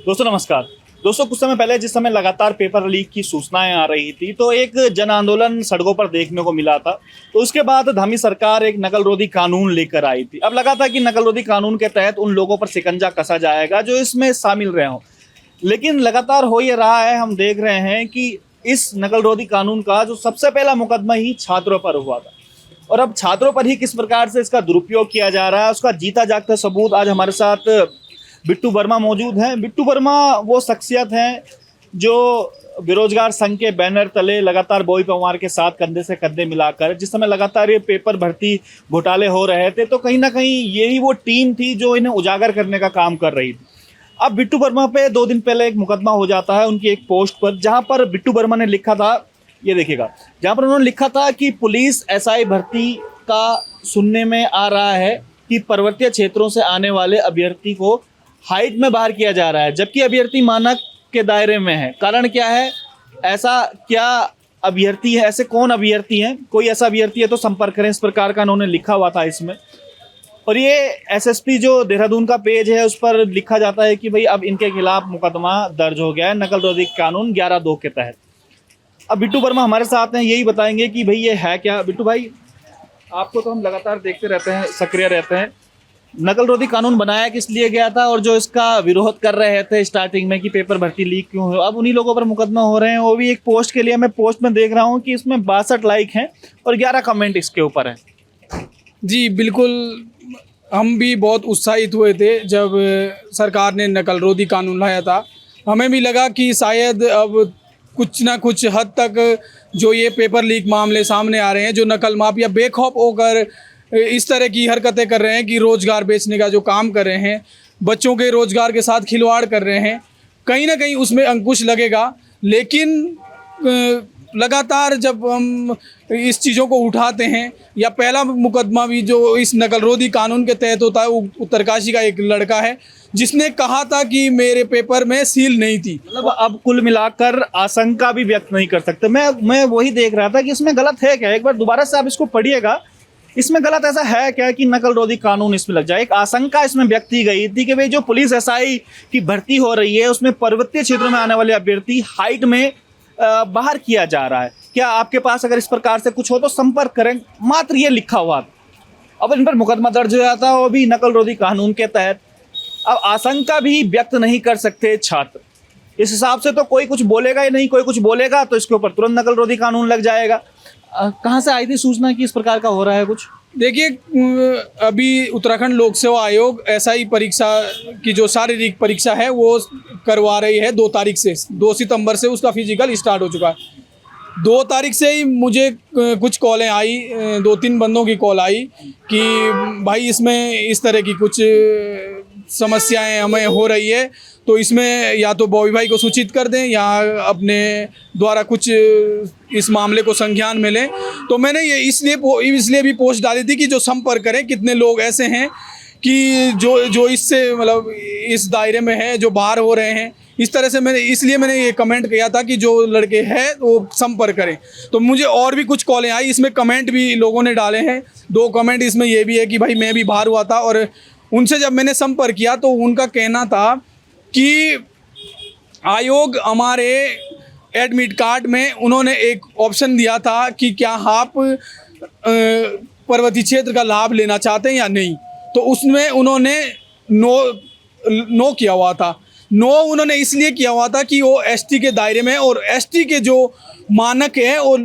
दोस्तों नमस्कार। दोस्तों कुछ समय पहले जिस समय लगातार पेपर लीक की सूचनाएं आ रही थी तो एक जन आंदोलन सड़कों पर देखने को मिला था। तो उसके बाद धामी सरकार एक नकल रोधी कानून लेकर आई थी। अब लगा था कि नकल रोधी कानून के तहत उन लोगों पर शिकंजा कसा जाएगा जो इसमें शामिल रहे हों, लेकिन लगातार हो ये रहा है, हम देख रहे हैं कि इस नकल रोधी कानून का जो सबसे पहला मुकदमा ही छात्रों पर हुआ था और अब छात्रों पर ही किस प्रकार से इसका दुरुपयोग किया जा रहा है उसका जीता जागता सबूत आज हमारे साथ बिट्टू वर्मा मौजूद हैं। बिट्टू वर्मा वो शख्सियत हैं जो बेरोजगार संघ के बैनर तले लगातार बॉबी पवार के साथ कंधे से कंधे मिलाकर जिस समय लगातार ये पेपर भर्ती घोटाले हो रहे थे तो कहीं ना कहीं यही वो टीम थी जो इन्हें उजागर करने का काम कर रही थी। अब बिट्टू वर्मा पे 2 दिन पहले एक मुकदमा हो जाता है उनकी एक पोस्ट पर, जहां पर बिट्टू वर्मा ने लिखा था, ये देखिएगा, जहां पर उन्होंने लिखा था कि पुलिस एसआई भर्ती का सुनने में आ रहा है कि पर्वतीय क्षेत्रों से आने वाले अभ्यर्थी को हाइट में बाहर किया जा रहा है जबकि अभ्यर्थी मानक के दायरे में है। कारण क्या है? ऐसा क्या अभ्यर्थी है? ऐसे कौन अभ्यर्थी हैं? कोई ऐसा अभ्यर्थी है तो संपर्क करें, इस प्रकार का उन्होंने लिखा हुआ था इसमें। और ये एसएसपी जो देहरादून का पेज है उस पर लिखा जाता है कि भाई अब इनके खिलाफ मुकदमा दर्ज हो गया है नकल रोधी कानून 11(2) के तहत। अब बिट्टू वर्मा हमारे साथ हैं, यही बताएंगे कि भाई ये है क्या। बिट्टू भाई, आपको तो हम लगातार देखते रहते हैं, सक्रिय रहते हैं। नकल रोधी कानून बनाया किस लिए गया था और जो इसका विरोध कर रहे थे स्टार्टिंग में कि पेपर भर्ती लीक क्यों हो, अब उन्हीं लोगों पर मुकदमा हो रहे हैं, वो भी एक पोस्ट के लिए। मैं पोस्ट में देख रहा हूँ कि इसमें 62 लाइक हैं और 11 कमेंट इसके ऊपर हैं। जी बिल्कुल, हम भी बहुत उत्साहित हुए थे जब सरकार ने नकल रोधी कानून लाया था। हमें भी लगा कि शायद अब कुछ ना कुछ हद तक जो ये पेपर लीक मामले सामने आ रहे हैं, जो नकल माफिया बेखौफ होकर इस तरह की हरकतें कर रहे हैं कि रोज़गार बेचने का जो काम कर रहे हैं, बच्चों के रोज़गार के साथ खिलवाड़ कर रहे हैं, कहीं ना कहीं उसमें अंकुश लगेगा। लेकिन लगातार जब हम इस चीज़ों को उठाते हैं, या पहला मुकदमा भी जो इस नकल रोधी कानून के तहत होता है, वो उत्तरकाशी का एक लड़का है जिसने कहा था कि मेरे पेपर में सील नहीं थी। मतलब अब कुल मिलाकर आशंका भी व्यक्त नहीं कर सकते। मैं वही देख रहा था कि इसमें गलत है क्या। एक बार दोबारा से आप इसको पढ़िएगा, इसमें गलत ऐसा है क्या कि नकल रोधी कानून इसमें लग जाए। एक आशंका इसमें व्यक्त की गई थी कि भाई जो पुलिस एसआई की भर्ती हो रही है उसमें पर्वतीय क्षेत्रों में आने वाले अभ्यर्थी हाइट में बाहर किया जा रहा है। क्या आपके पास अगर इस प्रकार से कुछ हो तो संपर्क करें, मात्र ये लिखा हुआ। अब इन पर मुकदमा दर्ज हो जाता है वो भी नकल रोधी कानून के तहत। अब आशंका भी व्यक्त नहीं कर सकते छात्र, इस हिसाब से तो कोई कुछ बोलेगा ही नहीं। कोई कुछ बोलेगा तो इसके ऊपर तुरंत नकल रोधी कानून लग जाएगा। कहाँ से आई थी सूचना कि इस प्रकार का हो रहा है कुछ? देखिए, अभी उत्तराखंड लोक सेवा आयोग एसआई परीक्षा की जो शारीरिक परीक्षा है वो करवा रही है 2 तारीख से। 2 सितंबर से उसका फिजिकल स्टार्ट हो चुका है। 2 तारीख से ही मुझे कुछ कॉलें आई, 2-3 बंदों की कॉल आई कि भाई इसमें इस तरह की कुछ समस्याएं हमें हो रही है, तो इसमें या तो बॉबी भाई को सूचित कर दें या अपने द्वारा कुछ इस मामले को संज्ञान में लें। तो मैंने ये इसलिए भी पोस्ट डाली थी कि जो संपर्क करें, कितने लोग ऐसे हैं कि जो इससे मतलब इस दायरे में है, जो बाहर हो रहे हैं। इस तरह से मैंने ये कमेंट किया था कि जो लड़के हैं वो संपर्क करें। तो मुझे और भी कुछ कॉलें आई, इसमें कमेंट भी लोगों ने डाले हैं। 2 कमेंट इसमें ये भी है कि भाई मैं भी बाहर हुआ था, और उनसे जब मैंने संपर्क किया तो उनका कहना था कि आयोग हमारे एडमिट कार्ड में उन्होंने एक ऑप्शन दिया था कि क्या आप पर्वतीय क्षेत्र का लाभ लेना चाहते हैं या नहीं, तो उसमें उन्होंने नो किया हुआ था। नो उन्होंने इसलिए किया हुआ था कि वो एसटी के दायरे में, और एसटी के जो मानक है वो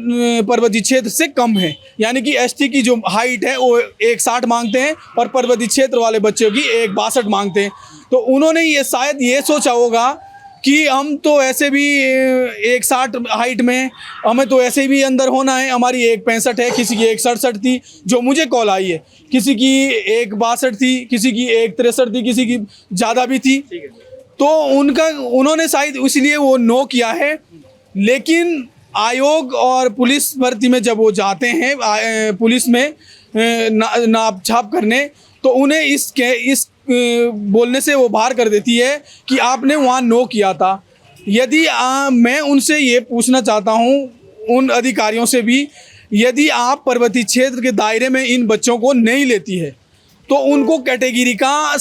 पर्वतीय क्षेत्र से कम है। यानी कि एसटी की जो हाइट है वो 1.60 मांगते हैं और पर्वतीय क्षेत्र वाले बच्चों की 1.62 मांगते हैं। तो उन्होंने ये शायद ये सोचा होगा कि हम तो ऐसे भी 1.60 हाइट में, हमें तो ऐसे भी अंदर होना है, हमारी 1.65 है, किसी की 1.67 थी जो मुझे कॉल आई है, किसी की 1.62 थी, किसी की 1.63 थी, किसी की ज़्यादा भी थी। तो उन्होंने शायद इसलिए वो नो किया है। लेकिन आयोग और पुलिस भर्ती में जब वो जाते हैं पुलिस में नाप छाप करने, तो उन्हें इस बोलने से वो बाहर कर देती है कि आपने वहाँ नो किया था। यदि मैं उनसे ये पूछना चाहता हूँ उन अधिकारियों से भी, यदि आप पर्वतीय क्षेत्र के दायरे में इन बच्चों को नहीं लेती है तो उनको कैटेगरी का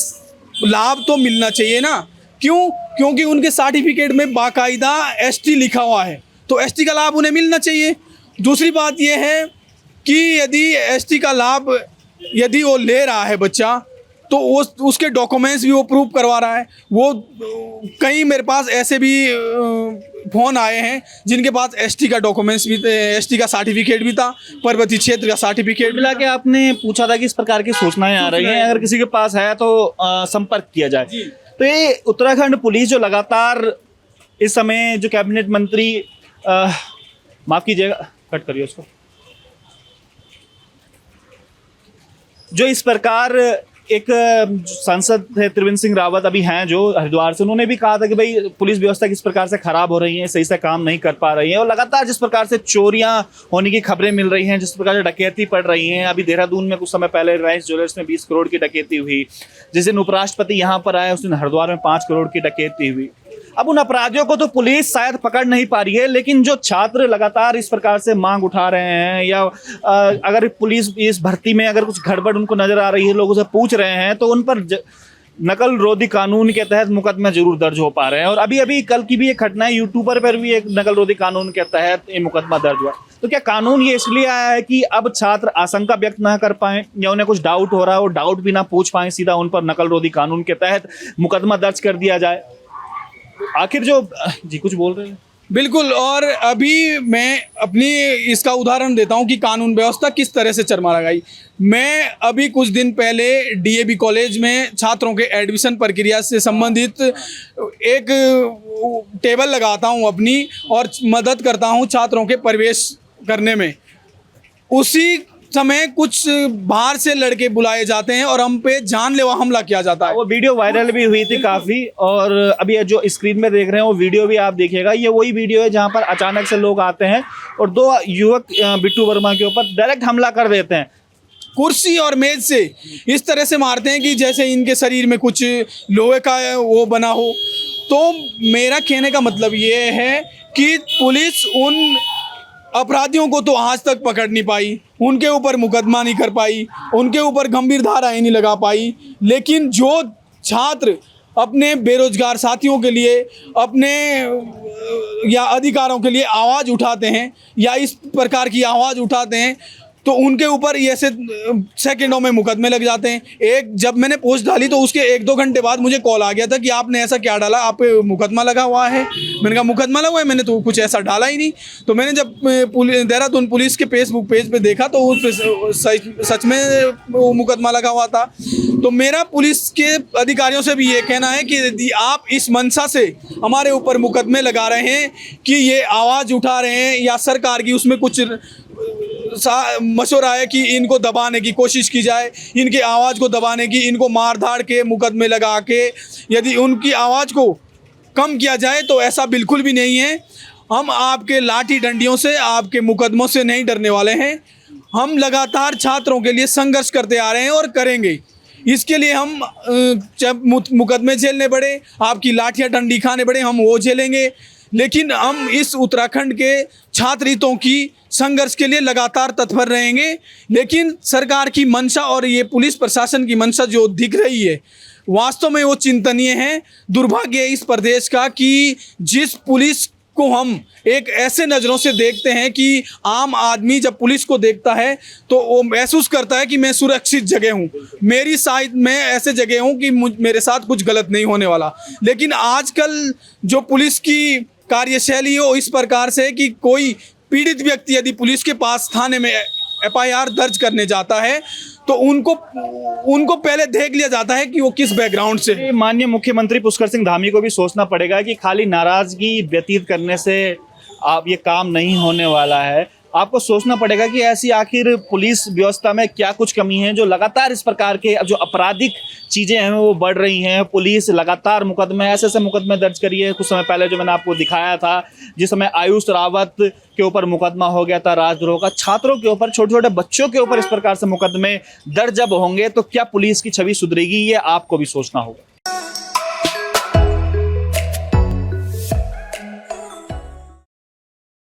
लाभ तो मिलना चाहिए ना। क्यों? क्योंकि उनके सर्टिफिकेट में बाकायदा एसटी लिखा हुआ है, तो एसटी का लाभ उन्हें मिलना चाहिए। दूसरी बात यह है कि यदि एसटी का लाभ यदि वो ले रहा है बच्चा, तो उसके डॉक्यूमेंट्स भी वो प्रूव करवा रहा है। वो कई मेरे पास ऐसे भी फ़ोन आए हैं जिनके पास एसटी का डॉक्यूमेंट्स भी थे, एसटी का सर्टिफिकेट भी था, पर्वतीय क्षेत्र का सर्टिफिकेट मिला के आपने पूछा था कि इस प्रकार की सूचनाएं आ रही हैं, अगर किसी के पास है तो संपर्क किया जाए। तो ये उत्तराखंड पुलिस जो लगातार इस समय जो कैबिनेट मंत्री माफ कीजिएगा, कट करिए उसको, जो इस प्रकार एक सांसद थे त्रिवेंद्र सिंह रावत अभी हैं जो हरिद्वार से, उन्होंने भी कहा था कि भाई पुलिस व्यवस्था किस प्रकार से खराब हो रही है, सही से काम नहीं कर पा रही है, और लगातार जिस प्रकार से चोरियां होने की खबरें मिल रही हैं, जिस प्रकार से डकैती पड़ रही हैं। अभी देहरादून में कुछ समय पहले रिलायंस ज्वेलर्स में 20 करोड़ की डकैती हुई, जिस दिन उपराष्ट्रपति यहाँ पर आए उस दिन हरिद्वार में 5 करोड़ की डकैती हुई। अब उन अपराधियों को तो पुलिस शायद पकड़ नहीं पा रही है, लेकिन जो छात्र लगातार इस प्रकार से मांग उठा रहे हैं, या अगर पुलिस इस भर्ती में अगर कुछ गड़बड़ उनको नजर आ रही है, लोगों से पूछ रहे हैं, तो उन पर नकल रोधी कानून के तहत मुकदमे जरूर दर्ज हो पा रहे हैं। और अभी अभी कल की भी एक घटना है, यूट्यूबर पर भी एक नकल रोधी कानून के तहत ये मुकदमा दर्ज हुआ। तो क्या कानून ये इसलिए आया है कि अब छात्र आशंका व्यक्त ना कर पाए, या उन्हें कुछ डाउट हो रहा है, वो डाउट भी ना पूछ पाए, सीधा उन पर नकल रोधी कानून के तहत मुकदमा दर्ज कर दिया जाए? आखिर जो जी कुछ बोल रहे हैं? बिल्कुल। और अभी मैं अपनी इसका उदाहरण देता हूं कि कानून व्यवस्था किस तरह से चरमरा गई। मैं अभी कुछ दिन पहले डीएवी कॉलेज में छात्रों के एडमिशन प्रक्रिया से संबंधित एक टेबल लगाता हूं अपनी, और मदद करता हूं छात्रों के प्रवेश करने में। उसी समय कुछ बाहर से लड़के बुलाए जाते हैं और हम पे जानलेवा हमला किया जाता है। वो वीडियो वायरल भी हुई थी काफी, और अभी जो स्क्रीन में देख रहे हैं वो वीडियो भी आप देखिएगा, ये वही वीडियो है जहां पर अचानक से लोग आते हैं और 2 युवक बिट्टू वर्मा के ऊपर डायरेक्ट हमला कर देते हैं, कुर्सी और मेज से इस तरह से मारते हैं कि जैसे इनके शरीर में कुछ लोहे का वो बना हो। तो मेरा कहने का मतलब ये है कि पुलिस उन अपराधियों को तो आज तक पकड़ नहीं पाई, उनके ऊपर मुकदमा नहीं कर पाई, उनके ऊपर गंभीर धाराएं नहीं लगा पाई। लेकिन जो छात्र अपने बेरोजगार साथियों के लिए, अपने या अधिकारों के लिए आवाज़ उठाते हैं, या इस प्रकार की आवाज़ उठाते हैं, तो उनके ऊपर ऐसे सेकंडों में मुकदमे लग जाते हैं। एक जब मैंने पोस्ट डाली तो उसके 1-2 घंटे बाद मुझे कॉल आ गया था कि आपने ऐसा क्या डाला, आप पे मुकदमा लगा हुआ है। मैंने कहा मुकदमा लगा हुआ है, मैंने तो कुछ ऐसा डाला ही नहीं। तो मैंने जब देहरादून पुलिस के फेसबुक पेज पे देखा तो उस पर सच में वो मुकदमा लगा हुआ था। तो मेरा पुलिस के अधिकारियों से भी ये कहना है कि यदि आप इस मंशा से हमारे ऊपर मुकदमे लगा रहे हैं कि ये आवाज़ उठा रहे हैं, या सरकार की उसमें कुछ मशवरा है कि इनको दबाने की कोशिश की जाए, इनकी आवाज़ को दबाने की, इनको मार धाड़ के मुकदमे लगा के यदि उनकी आवाज़ को कम किया जाए, तो ऐसा बिल्कुल भी नहीं है। हम आपके लाठी डंडियों से, आपके मुकदमों से नहीं डरने वाले हैं। हम लगातार छात्रों के लिए संघर्ष करते आ रहे हैं और करेंगे। इसके लिए हम जब मुकदमे झेलने पड़े, आपकी लाठियाँ डंडी खाने पड़े, हम वो झेलेंगे। लेकिन हम इस उत्तराखंड के छात्र हितों की संघर्ष के लिए लगातार तत्पर रहेंगे। लेकिन सरकार की मंशा और ये पुलिस प्रशासन की मंशा जो दिख रही है, वास्तव में वो चिंतनीय है। दुर्भाग्य है इस प्रदेश का कि जिस पुलिस को हम एक ऐसे नज़रों से देखते हैं कि आम आदमी जब पुलिस को देखता है तो वो महसूस करता है कि मैं सुरक्षित जगह हूँ, मेरी साइड में ऐसे जगह हूँ कि मेरे साथ कुछ गलत नहीं होने वाला। लेकिन आजकल जो पुलिस की कार्यशैली हो इस प्रकार से कि कोई पीड़ित व्यक्ति यदि पुलिस के पास थाने में FIR दर्ज करने जाता है तो उनको पहले देख लिया जाता है कि वो किस बैकग्राउंड से है। माननीय मुख्यमंत्री पुष्कर सिंह धामी को भी सोचना पड़ेगा कि खाली नाराजगी व्यतीत करने से आप ये काम नहीं होने वाला है। आपको सोचना पड़ेगा कि ऐसी आखिर पुलिस व्यवस्था में क्या कुछ कमी है जो लगातार इस प्रकार के जो आपराधिक चीज़ें हैं वो बढ़ रही हैं। पुलिस लगातार मुकदमे ऐसे मुकदमे दर्ज करी है। कुछ समय पहले जो मैंने आपको दिखाया था, जिस समय आयुष रावत के ऊपर मुकदमा हो गया था राजद्रोह का, छात्रों के ऊपर, छोटे छोटे बच्चों के ऊपर इस प्रकार से मुकदमे दर्ज जब होंगे तो क्या पुलिस की छवि सुधरेगी, ये आपको भी सोचना होगा।